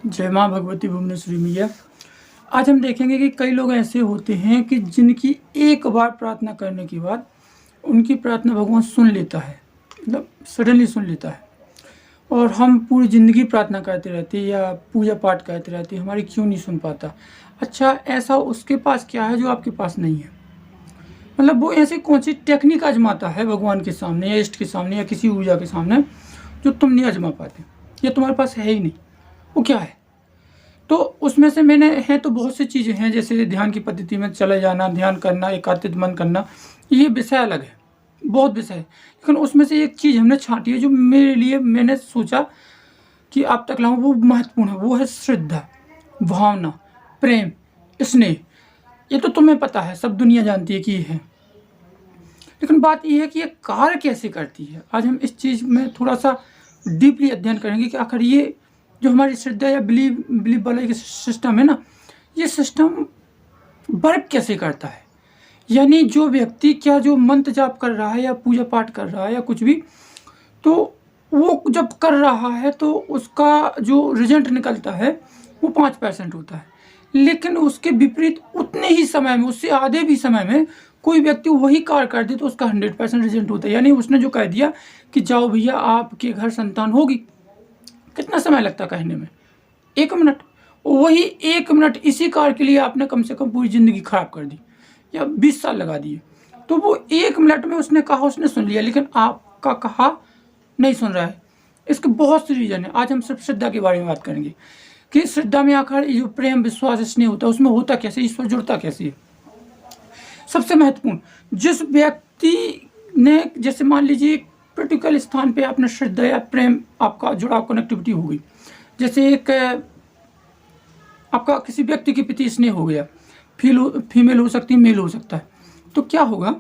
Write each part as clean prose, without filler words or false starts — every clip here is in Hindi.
जय माँ भगवती भुवनेश्वरी मैया। आज हम देखेंगे कि कई लोग ऐसे होते हैं कि जिनकी एक बार प्रार्थना करने के बाद उनकी प्रार्थना भगवान सुन लेता है, मतलब सडनली सुन लेता है। और हम पूरी ज़िंदगी प्रार्थना करते रहते हैं या पूजा पाठ करते रहते हैं, हमारी क्यों नहीं सुन पाता। अच्छा, ऐसा उसके पास क्या है जो आपके पास नहीं है? मतलब वो ऐसी कौन सी टेक्निक आजमाता है भगवान के सामने या इष्ट के सामने या किसी ऊर्जा के सामने जो तुम नहीं आजमा पाते या तुम्हारे पास है ही नहीं? वो क्या है? तो उसमें से मैंने है तो बहुत सी चीज़ें हैं, जैसे ध्यान की पद्धति में चले जाना, ध्यान करना, एकाग्रचित्त मन करना। ये विषय अलग है, बहुत विषय है, लेकिन उसमें से एक चीज़ हमने छांटी है जो मेरे लिए मैंने सोचा कि आप तक लाऊं, वो महत्वपूर्ण है। वो है श्रद्धा, भावना, प्रेम, स्नेह। ये तो तुम्हें पता है, सब दुनिया जानती है कि ये है, लेकिन बात ये है कि ये कार्य कैसे करती है। आज हम इस चीज़ में थोड़ा सा डीपली अध्ययन करेंगे कि आखिर ये जो हमारी श्रद्धा या बिलीव वाला एक सिस्टम है ना, ये सिस्टम वर्क कैसे करता है। यानी जो व्यक्ति क्या जो मंत्र जाप कर रहा है या पूजा पाठ कर रहा है या कुछ भी, तो वो जब कर रहा है तो उसका जो रिजल्ट निकलता है वो 5% होता है, लेकिन उसके विपरीत उतने ही समय में, उससे आधे भी समय में कोई व्यक्ति वही कार्य कर दे तो उसका 100% रिजल्ट होता है। यानी उसने जो कह दिया कि जाओ भैया आपके घर संतान होगी, कितना समय लगता कहने में? 1 मिनट। वही 1 मिनट इसी कार्य के लिए आपने कम से कम पूरी ज़िंदगी खराब कर दी या 20 साल लगा दिए। तो वो 1 मिनट में उसने कहा, उसने सुन लिया, लेकिन आपका कहा नहीं सुन रहा है। इसके बहुत से रीज़न है। आज हम सिर्फ श्रद्धा के बारे में बात करेंगे कि श्रद्धा में आखिर जो प्रेम, विश्वास, स्नेह होता है, उसमें होता कैसे, ईश्वर जुड़ता कैसे है। सबसे महत्वपूर्ण, जिस व्यक्ति ने, जैसे मान लीजिए पर्टिकुलर स्थान पे आपने श्रद्धा या प्रेम, आपका जुड़ाव, कनेक्टिविटी हो गई, जैसे एक आपका किसी व्यक्ति के प्रति स्नेह हो गया, फीमेल हो सकती है, मेल हो सकता है, तो क्या होगा,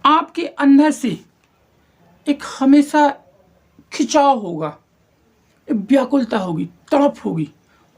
आपके अंदर से एक हमेशा खिंचाव होगा, एक व्याकुलता होगी, तड़प होगी।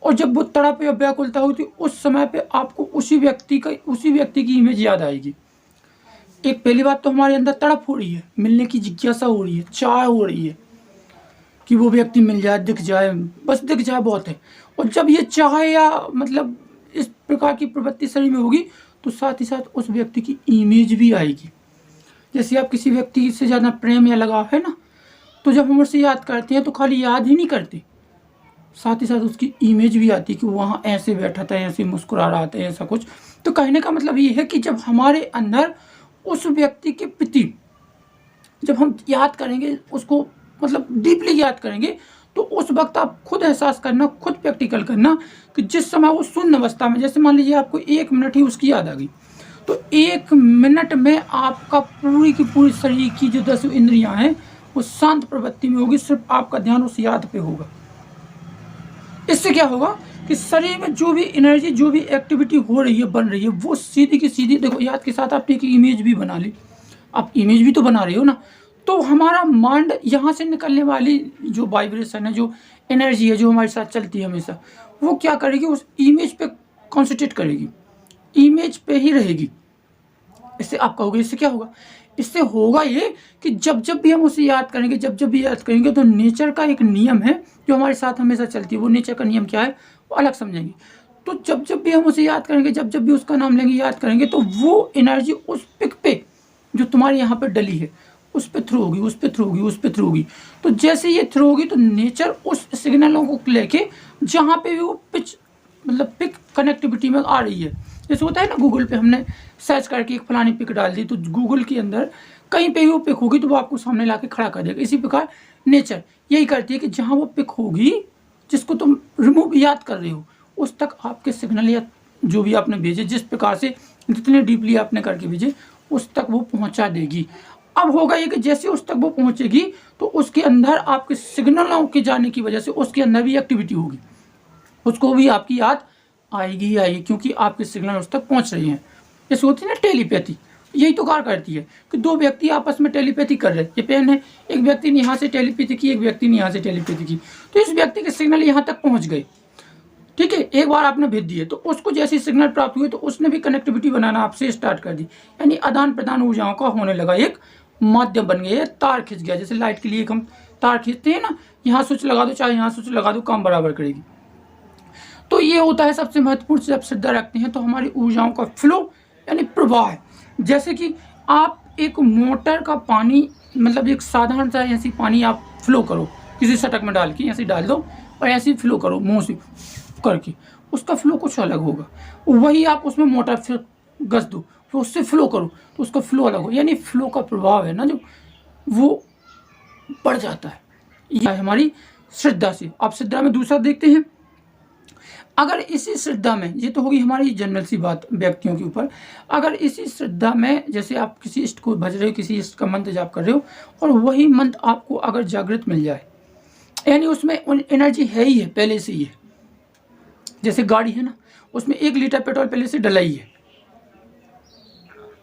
और जब वो तड़प या व्याकुलता होगी तो उस समय पे आपको उसी व्यक्ति की इमेज याद आएगी। एक पहली बात तो हमारे अंदर तड़प हो रही है, मिलने की जिज्ञासा हो रही है, चाह हो रही है कि वो व्यक्ति मिल जाए, दिख जाए, बस दिख जाए बहुत है। और जब ये चाह या मतलब इस प्रकार की प्रवृत्ति शरीर में होगी तो साथ ही साथ उस व्यक्ति की इमेज भी आएगी। जैसे आप किसी व्यक्ति से ज़्यादा प्रेम या लगाव है ना, तो जब हम उससे याद करते हैं तो खाली याद ही नहीं करते, साथ ही साथ उसकी इमेज भी आती है कि वो वहाँ ऐसे बैठा था, ऐसे मुस्कुरा रहा था, ऐसा कुछ। तो कहने का मतलब ये है कि जब हमारे अंदर उस व्यक्ति के प्रति जब हम याद करेंगे, उसको मतलब डीपली याद करेंगे, तो उस वक्त आप खुद एहसास करना, खुद प्रैक्टिकल करना कि जिस समय वो शून्य अवस्था में, जैसे मान लीजिए आपको 1 मिनट ही उसकी याद आ गई, तो 1 मिनट में आपका पूरी की पूरी शरीर की जो 10 इंद्रियां हैं वो शांत प्रवृत्ति में होगी, सिर्फ आपका ध्यान उस याद पे होगा। इससे क्या होगा कि शरीर में जो भी एनर्जी, जो भी एक्टिविटी हो रही है, बन रही है, वो सीधी की सीधी, देखो याद के साथ आपने एक इमेज भी बना ली, आप इमेज भी तो बना रहे हो ना, तो हमारा माइंड यहाँ से निकलने वाली जो वाइब्रेशन है, जो एनर्जी है, जो हमारे साथ चलती है हमेशा, वो क्या करेगी, उस इमेज पे कॉन्सेंट्रेट करेगी, इमेज पे ही रहेगी। इससे आप कहोगे इससे क्या होगा? इससे होगा ये कि जब जब भी हम उसे याद करेंगे, जब जब भी याद करेंगे, तो नेचर का एक नियम है जो हमारे साथ हमेशा चलती है। वो नेचर का नियम क्या है वो अलग समझेंगे। तो जब जब भी हम उसे याद करेंगे, जब जब भी उसका नाम लेंगे, याद करेंगे, तो वो एनर्जी उस पिक पे जो तुम्हारे यहाँ पे डली है उस पे थ्रू होगी, उस पे थ्रू होगी, उस पे थ्रू होगी। तो जैसे ये थ्रू होगी तो नेचर उस सिग्नलों को लेके जहाँ पे भी वो पिच, मतलब पिक कनेक्टिविटी में आ रही है, जैसे होता है ना गूगल पे हमने सर्च करके एक फलानी पिक डाल दी, तो गूगल के अंदर कहीं पे भी वो पिक होगी तो वो आपको सामने लाके खड़ा कर देगा। इसी प्रकार नेचर यही करती है कि जहाँ वो पिक होगी, जिसको तुम रिमूव याद कर रहे हो, उस तक आपके सिग्नल या जो भी आपने भेजे, जिस प्रकार से जितने डीपली आपने करके भेजे, उस तक वो पहुँचा देगी। अब होगा ये कि जैसे उस तक वो पहुँचेगी तो उसके अंदर आपके सिग्नलों के जाने की वजह से उसके अंदर भी एक्टिविटी होगी, उसको भी आपकी याद आएगी ही आएगी, क्योंकि आपके सिग्नल उस तक पहुंच रही हैं। जैसे होती है ना टेलीपैथी, यही तो कार्य करती है कि 2 व्यक्ति आपस में टेलीपैथी कर रहे हैं। ये पेन है, एक व्यक्ति ने यहाँ से टेलीपैथी की, एक व्यक्ति ने यहाँ से टेलीपैथी की, तो इस व्यक्ति के सिग्नल यहाँ तक पहुँच गए, ठीक है, एक बार आपने भेज दिए, तो उसको जैसे सिग्नल प्राप्त हुए तो उसने भी कनेक्टिविटी बनाना आपसे स्टार्ट कर दी, यानी आदान प्रदान ऊर्जाओं का होने लगा एक माध्यम बन गया, तार खिंच गया। जैसे लाइट के लिए एक हम तार खींचते हैं ना, यहाँ स्विच लगा दो चाहे यहाँ स्विच लगा दो, काम बराबर करेगी। तो ये होता है सबसे महत्वपूर्ण। जब श्रद्धा रखते हैं तो हमारी ऊर्जाओं का फ्लो यानी प्रवाह है। जैसे कि आप एक मोटर का पानी, मतलब एक साधारण सा ऐसी पानी आप फ्लो करो किसी सटक में डाल के, ऐसे डाल दो और ऐसे फ्लो करो मुंह से करके, उसका फ्लो कुछ अलग होगा। वही आप उसमें मोटर फिर घस दो, फिर उससे फ्लो करो तो उसका फ्लो अलग हो। यानी फ्लो का प्रभाव है ना जो, वो बढ़ जाता है। यह है हमारी श्रद्धा से। आप श्रद्धा में दूसरा देखते हैं, अगर इसी श्रद्धा में, ये तो होगी हमारी जनरल सी बात व्यक्तियों के ऊपर, अगर इसी श्रद्धा में जैसे आप किसी इष्ट को भज रहे हो, किसी इष्ट का मंत्र जाप कर रहे हो और वही मंत्र आपको अगर जागृत मिल जाए, यानी उसमें एनर्जी है ही है पहले से ही है। जैसे गाड़ी है ना, उसमें 1 लीटर पेट्रोल पहले से डला ही है,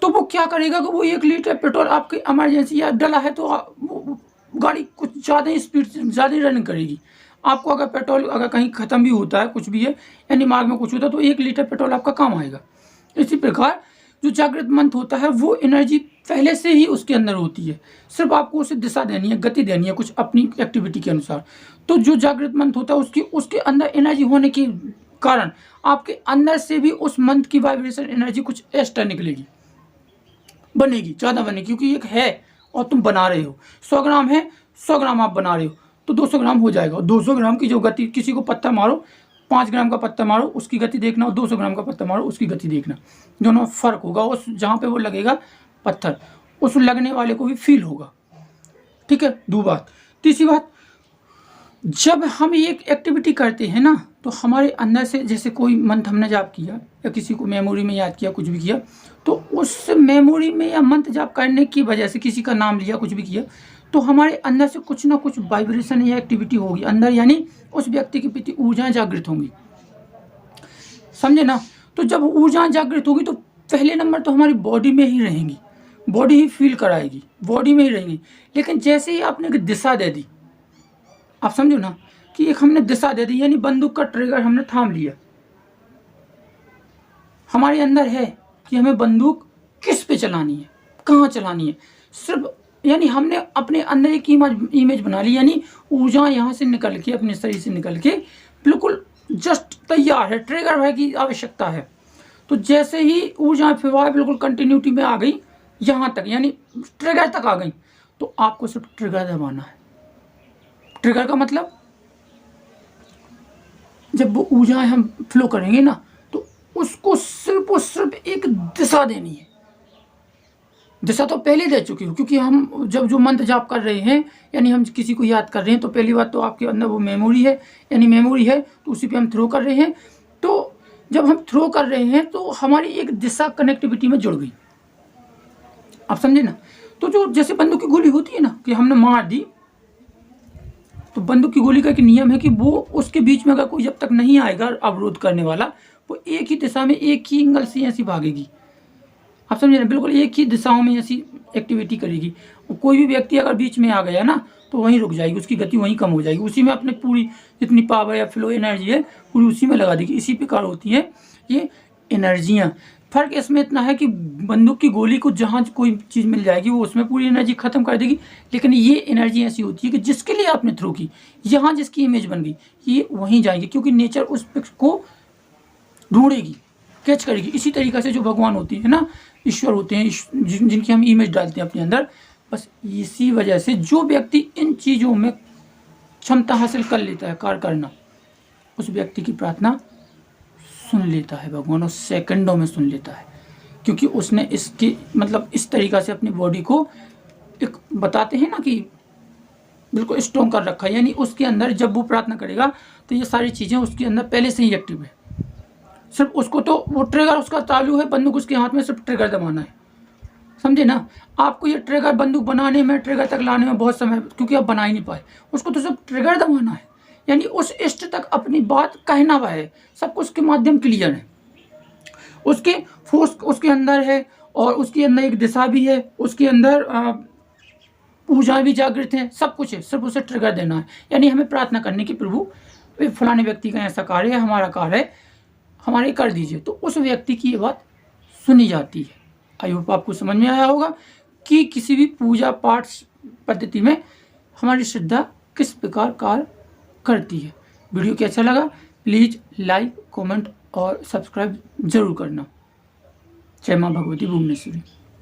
तो वो क्या करेगा कि वो 1 लीटर पेट्रोल आपकी इमरजेंसी या डला है तो वो गाड़ी कुछ ज़्यादा ही स्पीड से ज़्यादा रनिंग करेगी। आपको अगर पेट्रोल अगर कहीं ख़त्म भी होता है, कुछ भी है या दिमाग में कुछ होता है, तो 1 लीटर पेट्रोल आपका काम आएगा। इसी प्रकार जो जागृत मंत्र होता है वो एनर्जी पहले से ही उसके अंदर होती है, सिर्फ आपको उसे दिशा देनी है, गति देनी है कुछ अपनी एक्टिविटी के अनुसार। तो जो जागृत मंत्र होता है उसके अंदर एनर्जी होने के कारण आपके अंदर से भी उस मंत्र की वाइब्रेशन एनर्जी कुछ एक्स्ट्रा निकलेगी, बनेगी, ज़्यादा बनेगी, क्योंकि एक है और तुम बना रहे हो। 100 ग्राम है, 100 ग्राम आप बना रहे हो तो 200 ग्राम हो जाएगा। 200 ग्राम की जो गति, किसी को पत्ता मारो, 5 ग्राम का पत्ता मारो उसकी गति देखना और 200 ग्राम का पत्ता मारो उसकी गति देखना, दोनों फर्क होगा। उस जहाँ पे वो लगेगा पत्थर, उस लगने वाले को भी फील होगा। ठीक है, दो बात। तीसरी बात, जब हम एक एक्टिविटी करते हैं ना तो हमारे अंदर से, जैसे कोई मंत्र हमने जाप किया या किसी को मेमोरी में याद किया, कुछ भी किया, तो उस मेमोरी में या मंत्र जाप करने की वजह से किसी का नाम लिया, कुछ भी किया, तो हमारे अंदर से कुछ ना कुछ वाइब्रेशन या एक्टिविटी होगी अंदर, यानी उस व्यक्ति के प्रति ऊर्जाएं जागृत होंगी। समझे ना? तो जब ऊर्जाएं जागृत होगी तो पहले नंबर तो हमारी बॉडी में ही रहेंगी, बॉडी ही फील कराएगी, बॉडी में ही रहेंगी। लेकिन जैसे ही आपने एक दिशा दे दी, आप समझो ना कि एक हमने दिशा दे दी, यानी बंदूक का ट्रिगर हमने थाम लिया, हमारे अंदर है कि हमें बंदूक किस पे चलानी है, कहाँ चलानी है, सिर्फ यानी हमने अपने अंदर एक इमेज बना ली, यानी ऊर्जा यहाँ से निकल के, अपने शरीर से निकल के बिल्कुल जस्ट तैयार है, ट्रिगर है की आवश्यकता है। तो जैसे ही ऊर्जा फिर बिल्कुल कंटिन्यूटी में आ गई यहाँ तक, यानी ट्रिगर तक आ गई, तो आपको सिर्फ ट्रिगर दबाना है। ट्रिगर का मतलब, जब वो ऊर्जाएं हम फ्लो करेंगे ना तो उसको सिर्फ और सिर्फ एक दिशा देनी है। दिशा तो पहले दे चुकी हूँ, क्योंकि हम जब जो मंत्र जाप कर रहे हैं, यानी हम किसी को याद कर रहे हैं, तो पहली बात तो आपके अंदर वो मेमोरी है, यानी मेमोरी है तो उसी पे हम थ्रो कर रहे हैं। तो जब हम थ्रो कर रहे हैं तो हमारी एक दिशा कनेक्टिविटी में जुड़ गई, आप समझे ना? तो जो जैसे बंदूक की गोली होती है ना कि हमने मार दी, तो बंदूक की गोली का एक नियम है कि वो उसके बीच में अगर कोई जब तक नहीं आएगा अवरोध करने वाला, वो एक ही दिशा में एक ही एंगल से ऐसी भागेगी, आप समझे ना? बिल्कुल एक ही दिशाओं में ऐसी एक्टिविटी करेगी। कोई भी व्यक्ति अगर बीच में आ गया ना तो वहीं रुक जाएगी, उसकी गति वहीं कम हो जाएगी, उसी में अपने पूरी जितनी पावर या फ्लो एनर्जी है पूरी उसी में लगा देगी। इसी प्रकार होती है ये एनर्जियाँ। फर्क इसमें इतना है कि बंदूक की गोली को जहाँ कोई चीज़ मिल जाएगी वो उसमें पूरी एनर्जी खत्म कर देगी, लेकिन ये एनर्जी ऐसी होती है कि जिसके लिए आपने थ्रो की, यहाँ जिसकी इमेज बन गई, ये वहीं जाएगी, क्योंकि नेचर उस पिक्स को ढूंढेगी, कैच करेगी। इसी तरीक़े से जो भगवान होती है ना, ईश्वर होते हैं, जिनकी हम इमेज डालते हैं अपने अंदर, बस इसी वजह से जो व्यक्ति इन चीज़ों में क्षमता हासिल कर लेता है कार्य करना, उस व्यक्ति की प्रार्थना सुन लेता है भगवान, और सेकंडों में सुन लेता है, क्योंकि उसने इसकी मतलब इस तरीक़ा से अपनी बॉडी को एक बताते हैं ना कि बिल्कुल स्ट्रॉन्ग कर रखा है। यानी उसके अंदर जब वो प्रार्थना करेगा तो ये सारी चीज़ें उसके अंदर पहले से ही एक्टिव है, सिर्फ उसको तो वो ट्रिगर उसका चालू है, बंदूक उसके हाथ में, सिर्फ ट्रिगर दबाना है। समझे ना? आपको ये ट्रिगर बंदूक बनाने में, ट्रिगर तक लाने में बहुत समय, क्योंकि आप बना ही नहीं पाए, उसको तो सिर्फ ट्रिगर दबाना है, यानी उस इष्ट तक अपनी बात कहना हुआ है, सब कुछ के माध्यम क्लियर है, उसके फोर्स उसके अंदर है और उसके अंदर एक दिशा भी है, उसके अंदर ऊर्जा भी जागृत है, सब कुछ है, सिर्फ उसे ट्रिगर देना है। यानी हमें प्रार्थना करने की, प्रभु फलाने व्यक्ति का ऐसा कार्य है, हमारा कार्य है, हमारे कर दीजिए, तो उस व्यक्ति की ये बात सुनी जाती है। आई होप आपको समझ में आया होगा कि किसी भी पूजा पाठ पद्धति में हमारी श्रद्धा किस प्रकार कार्य करती है। वीडियो कैसा लगा प्लीज़ लाइक, कमेंट और सब्सक्राइब जरूर करना। जय माँ भगवती भुवनेश्वरी।